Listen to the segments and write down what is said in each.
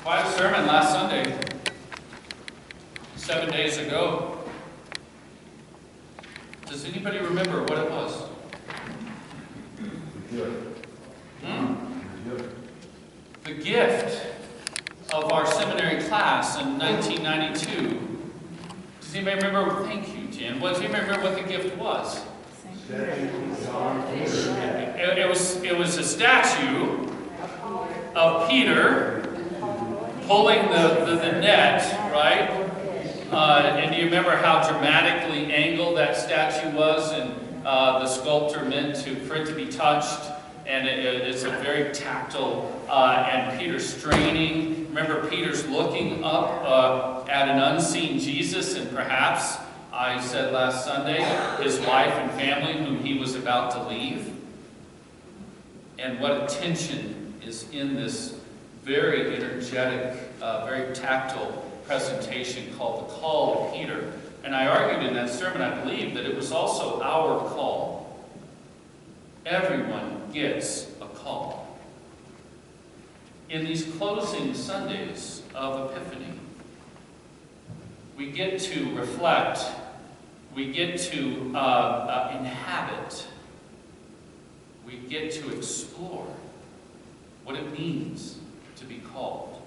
Quite a sermon last Sunday, 7 days ago. Does anybody remember what it was? The gift of our seminary class in 1992. Does anybody remember? Thank you, Jan. Does anybody remember what the gift was? It was a statue of Peter pulling the net, right? And do you remember how dramatically angled that statue was, and the sculptor meant for it to be touched, and it's a very tactile, and Peter's straining. Remember, Peter's looking up at an unseen Jesus, and perhaps, I said last Sunday, his wife and family whom he was about to leave. And what a tension is in this very energetic, very tactile presentation called The Call of Peter. And I argued in that sermon, I believe, that it was also our call. Everyone gets a call. In these closing Sundays of Epiphany, we get to reflect, we get to inhabit, we get to explore what it means to be called.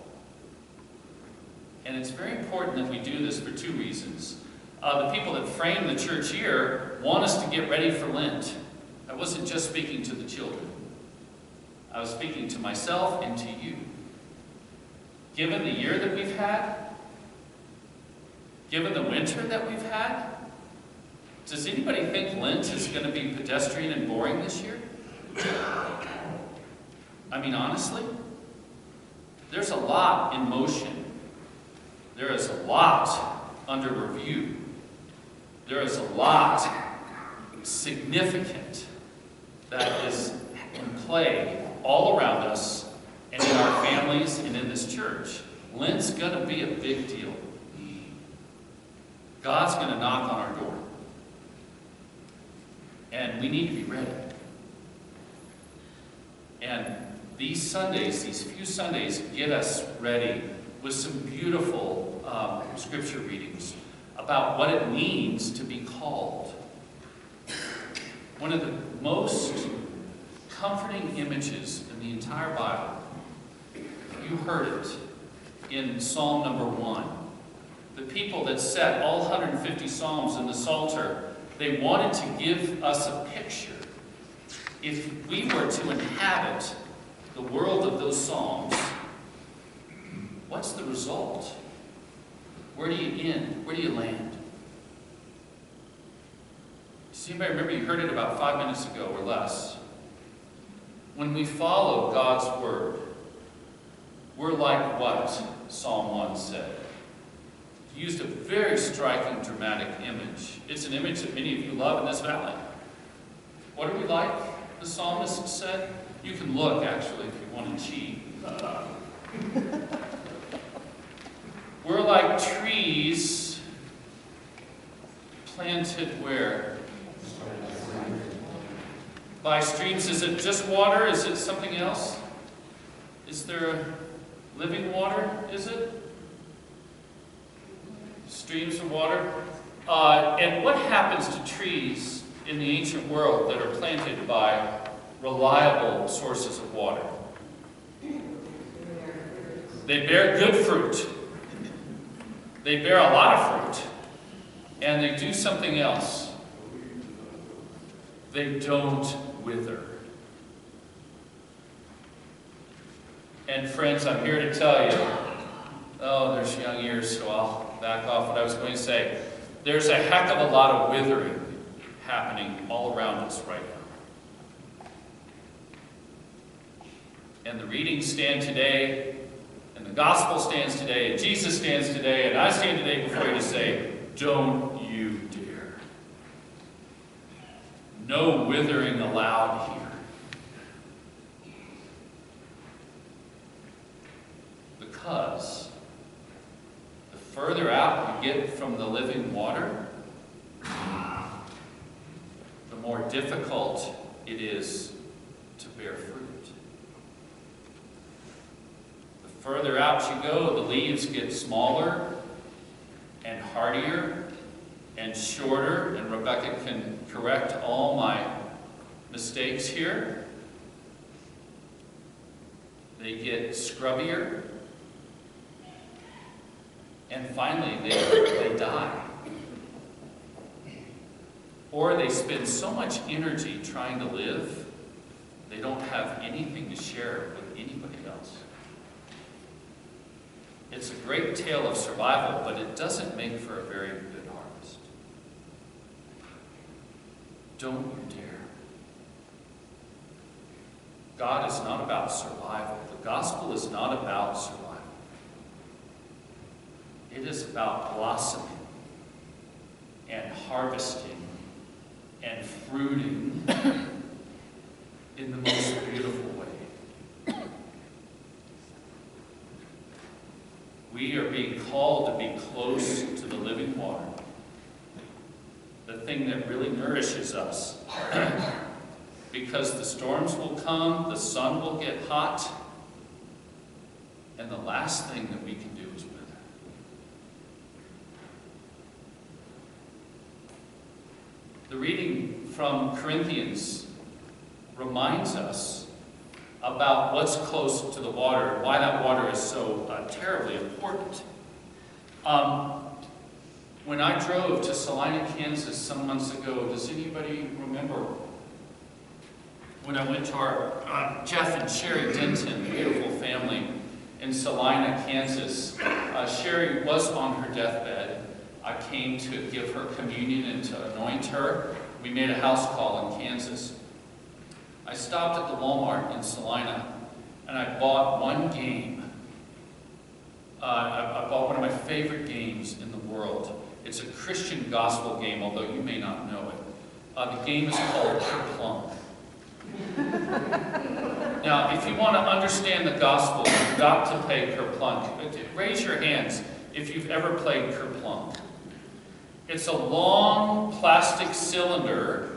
And it's very important that we do this for two reasons. The people that frame the church year want us to get ready for Lent. I wasn't just speaking to the children. I was speaking to myself and to you. Given the year that we've had, given the winter that we've had, does anybody think Lent is going to be pedestrian and boring this year? I mean, honestly, there's a lot in motion. There is a lot under review. There is a lot significant that is in play all around us and in our families and in this church. Lent's going to be a big deal. God's going to knock on our door. And we need to be ready. And these Sundays, these few Sundays, get us ready with some beautiful scripture readings about what it means to be called. One of the most comforting images in the entire Bible, you heard it in Psalm number 1. The people that set all 150 Psalms in the Psalter, they wanted to give us a picture. If we were to inhabit the world of those Psalms, what's the result? Where do you end? Where do you land? Does anybody remember? You heard it about 5 minutes ago or less. When we follow God's Word, we're like what Psalm 1 said. He used a very striking, dramatic image. It's an image that many of you love in this valley. What are we like? The psalmist said. You can look, actually, if you want to cheat. We're like trees planted where? By streams. Is it just water? Is it something else? Is there living water? Is it? Streams of water? And what happens to trees in the ancient world that are planted by reliable sources of water? They bear good fruit. They bear a lot of fruit. And they do something else. They don't wither. And friends, I'm here to tell you, oh, there's young ears, so I'll back off what I was going to say. There's a heck of a lot of withering happening all around us right now. And the readings stand today, and the gospel stands today, and Jesus stands today, and I stand today before you to say, don't you dare. No withering allowed here. Because the further out you get from the living water, the more difficult it is to bear fruit. further out you go, the leaves get smaller and hardier and shorter, and Rebecca can correct all my mistakes here. They get scrubbier, and finally they die. Or they spend so much energy trying to live, they don't have anything to share with anybody else. It's a great tale of survival, but it doesn't make for a very good harvest. Don't you dare. God is not about survival. The gospel is not about survival. It is about blossoming and harvesting and fruiting in the most beautiful way. We are being called to be close to the living water, the thing that really nourishes us. Because the storms will come, the sun will get hot, and the last thing that we can do is wither. The reading from Corinthians reminds us about what's close to the water and why that water is so terribly important. When I drove to Salina, Kansas some months ago, does anybody remember when I went to our Jeff and Sherry Denton, beautiful family in Salina, Kansas? Sherry was on her deathbed. I came to give her communion and to anoint her. We made a house call in Kansas. I stopped at the Walmart in Salina, and I bought one game. I bought one of my favorite games in the world. It's a Christian gospel game, although you may not know it. The game is called Kerplunk. Now, if you want to understand the gospel, you've got to play Kerplunk. Raise your hands if you've ever played Kerplunk. It's a long plastic cylinder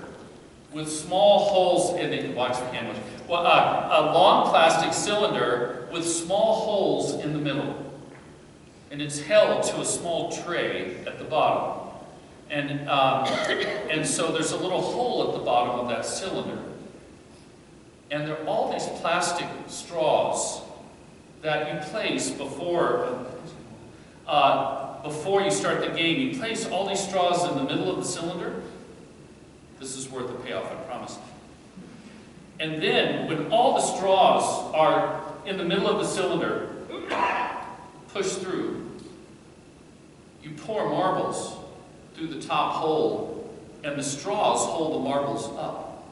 with small holes in it. Watch the hand. Well, a long plastic cylinder with small holes in the middle. And it's held to a small tray at the bottom. And so there's a little hole at the bottom of that cylinder. And there are all these plastic straws that you place before you start the game. You place all these straws in the middle of the cylinder. This is worth the payoff, I promise. And then, when all the straws are in the middle of the cylinder, push through, you pour marbles through the top hole, and the straws hold the marbles up.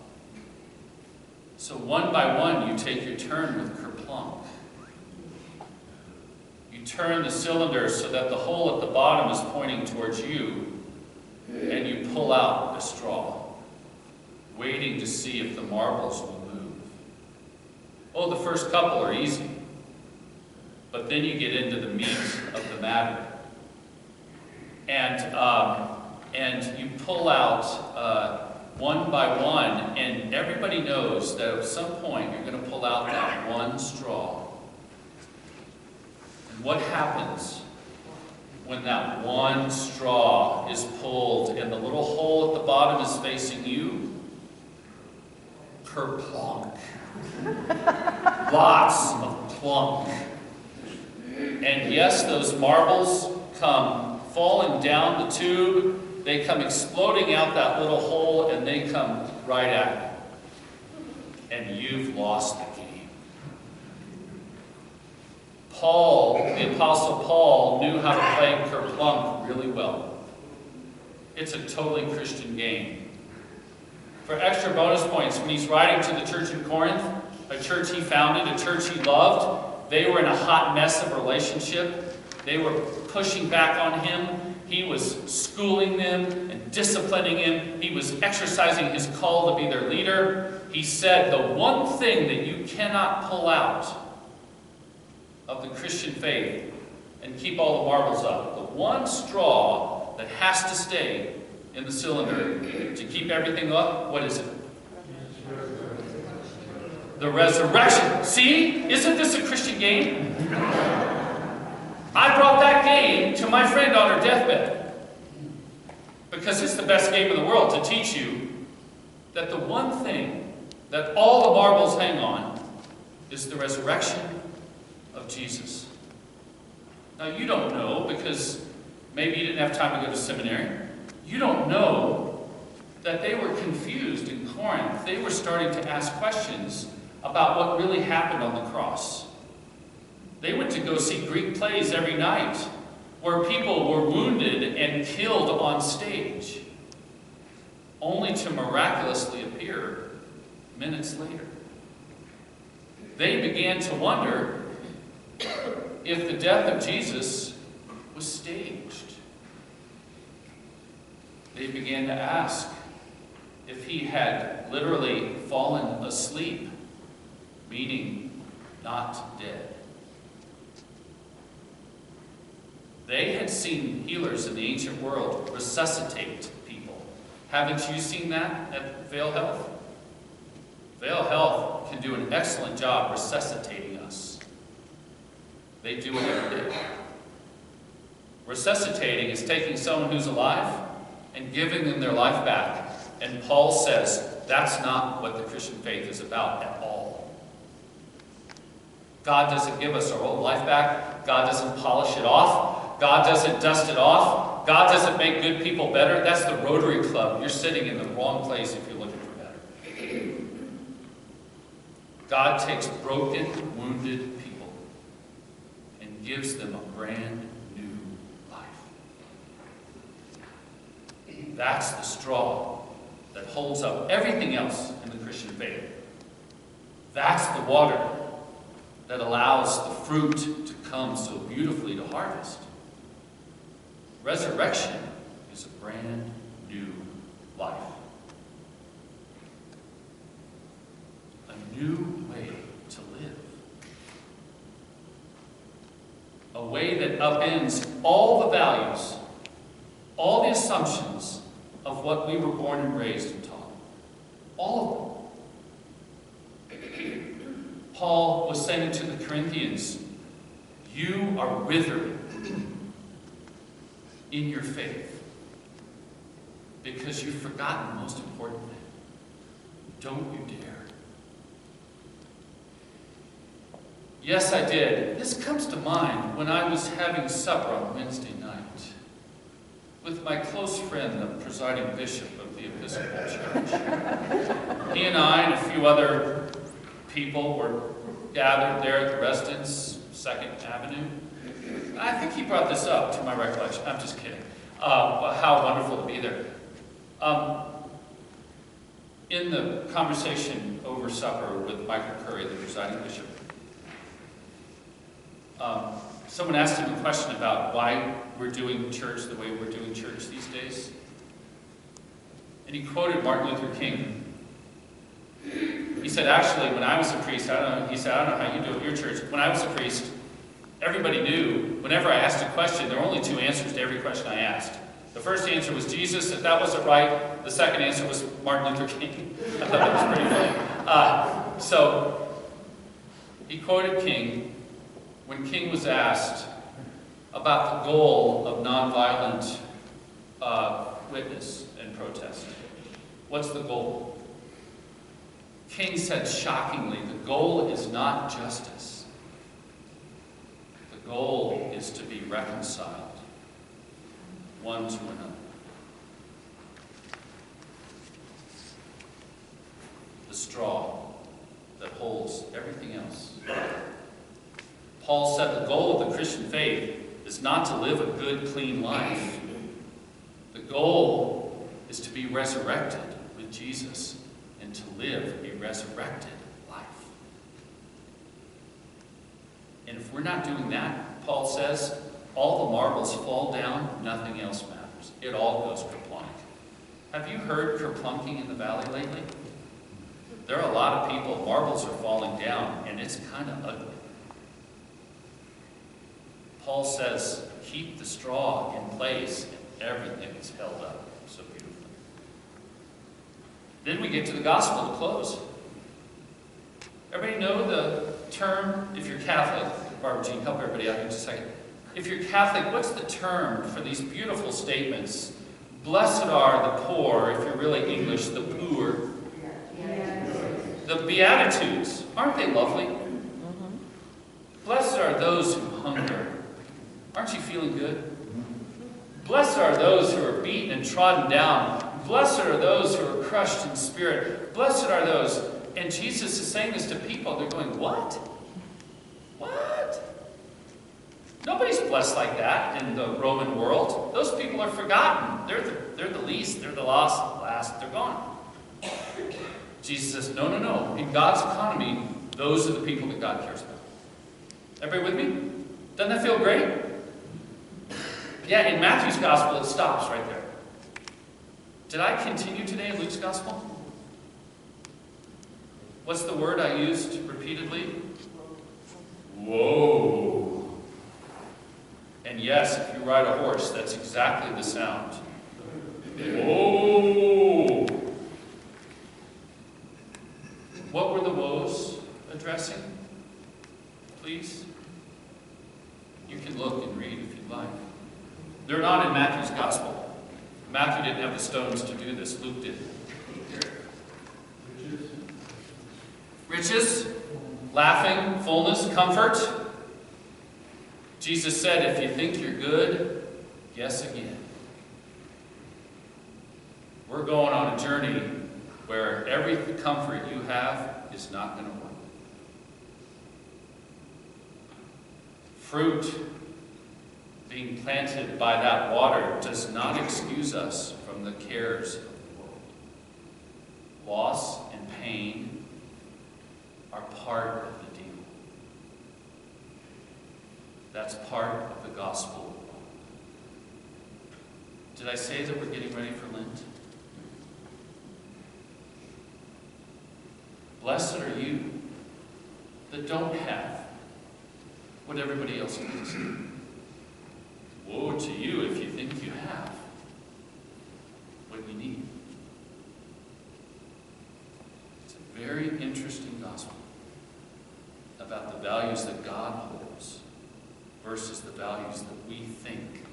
So one by one, you take your turn with Kerplunk. You turn the cylinder so that the hole at the bottom is pointing towards you, and you pull out the straw, waiting to see if the marbles will move. Oh, the first couple are easy, but then you get into the meat of the matter. And you pull out one by one, and everybody knows that at some point you're going to pull out that one straw. And what happens when that one straw is pulled and the little hole at the bottom is facing you? Kerplunk. Lots of plunk. And yes, those marbles come falling down the tube. They come exploding out that little hole, and they come right at you. And you've lost the game. Paul, the Apostle Paul, knew how to play Kerplunk really well. It's a totally Christian game. For extra bonus points, when he's writing to the church in Corinth, a church he founded, a church he loved, they were in a hot mess of relationship. They were pushing back on him. He was schooling them and disciplining him. He was exercising his call to be their leader. He said, the one thing that you cannot pull out of the Christian faith and keep all the marbles up, the one straw that has to stay in the cylinder to keep everything up, what is it? the resurrection. See? Isn't this a Christian game? I brought that game to my friend on her deathbed. Because it's the best game in the world to teach you that the one thing that all the marbles hang on is the resurrection of Jesus. Now you don't know, because maybe you didn't have time to go to seminary. You don't know that they were confused in Corinth. They were starting to ask questions about what really happened on the cross. They went to go see Greek plays every night where people were wounded and killed on stage, only to miraculously appear minutes later. They began to wonder if the death of Jesus was staged. They began to ask if he had literally fallen asleep, meaning not dead. They had seen healers in the ancient world resuscitate people. Haven't you seen that at Vail Health? Vail Health can do an excellent job resuscitating us. They do it every day. Resuscitating is taking someone who's alive and giving them their life back. And Paul says that's not what the Christian faith is about at all. God doesn't give us our old life back. God doesn't polish it off. God doesn't dust it off. God doesn't make good people better. That's the Rotary Club. You're sitting in the wrong place if you're looking for better. God takes broken, wounded people and gives them a brand new life. That's the straw that holds up everything else in the Christian faith. That's the water that allows the fruit to come so beautifully to harvest. Resurrection is a brand new life. A new way to live. A way that upends all the values, all the assumptions of what we were born and raised and taught. All of them. Paul was saying to the Corinthians, you are withered in your faith because you've forgotten the most important thing. Don't you dare. Yes, I did. This comes to mind when I was having supper on Wednesday night with my close friend, the presiding bishop of the Episcopal Church. He and I and a few other people were gathered there at the residence, 2nd Avenue. I think he brought this up to my recollection. I'm just kidding. How wonderful to be there. In the conversation over supper with Michael Curry, the presiding bishop, someone asked him a question about why we're doing church the way we're doing church these days. And he quoted Martin Luther King. He said, actually, when I was a priest, I don't know how you do it at your church. When I was a priest, everybody knew, whenever I asked a question, there were only 2 answers to every question I asked. The first answer was Jesus. If that wasn't right, the second answer was Martin Luther King. I thought that was pretty funny. So he quoted King when King was asked about the goal of nonviolent witness and protest. What's the goal? King said shockingly, the goal is not justice. The goal is to be reconciled one to another. The straw that holds everything else. Paul said the goal of the Christian faith is not to live a good, clean life. The goal is to be resurrected with Jesus and to live a resurrected life. And if we're not doing that, Paul says, all the marbles fall down, nothing else matters. It all goes kerplunk. Have you heard kerplunking in the valley lately? There are a lot of people, marbles are falling down, and it's kind of ugly. Paul says, keep the straw in place, and everything is held up so beautifully. Then we get to the gospel to close. Everybody know the term, if you're Catholic, Barbara Jean, help everybody out here just a second. If you're Catholic, what's the term for these beautiful statements? Blessed are the poor, if you're really English, the poor. The Beatitudes, aren't they lovely? Blessed are those who hunger. Aren't you feeling good? Blessed are those who are beaten and trodden down. Blessed are those who are crushed in spirit. Blessed are those. And Jesus is saying this to people. They're going, what? What? Nobody's blessed like that in the Roman world. Those people are forgotten. They're the least. They're the last. They're gone. Jesus says, no, no, no. In God's economy, those are the people that God cares about. Everybody with me? Doesn't that feel great? Yeah, in Matthew's gospel, it stops right there. Did I continue today in Luke's gospel? What's the word I used repeatedly? Whoa. And yes, if you ride a horse, that's exactly the sound. Whoa. What were the woes addressing? Please? You can look and read if you'd like. They're not in Matthew's gospel. Matthew didn't have the stones to do this. Luke did. Riches, laughing, fullness, comfort. Jesus said, if you think you're good, guess again. We're going on a journey where every comfort you have is not going to work. Fruit being planted by that water does not excuse us from the cares of the world. Loss and pain are part of the deal. That's part of the gospel. Did I say that we're getting ready for Lent? Blessed are you that don't have what everybody else needs. Woe to you if you think you have what you need. It's a very interesting gospel about the values that God holds versus the values that we think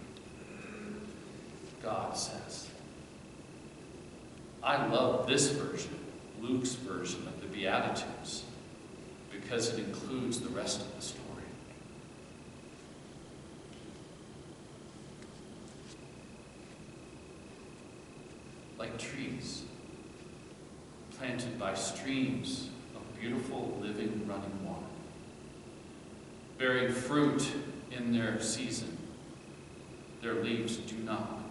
God says. I love this version, Luke's version of the Beatitudes, because it includes the rest of the story. Like trees planted by streams of beautiful, living, running water, bearing fruit in their season. Their leaves do not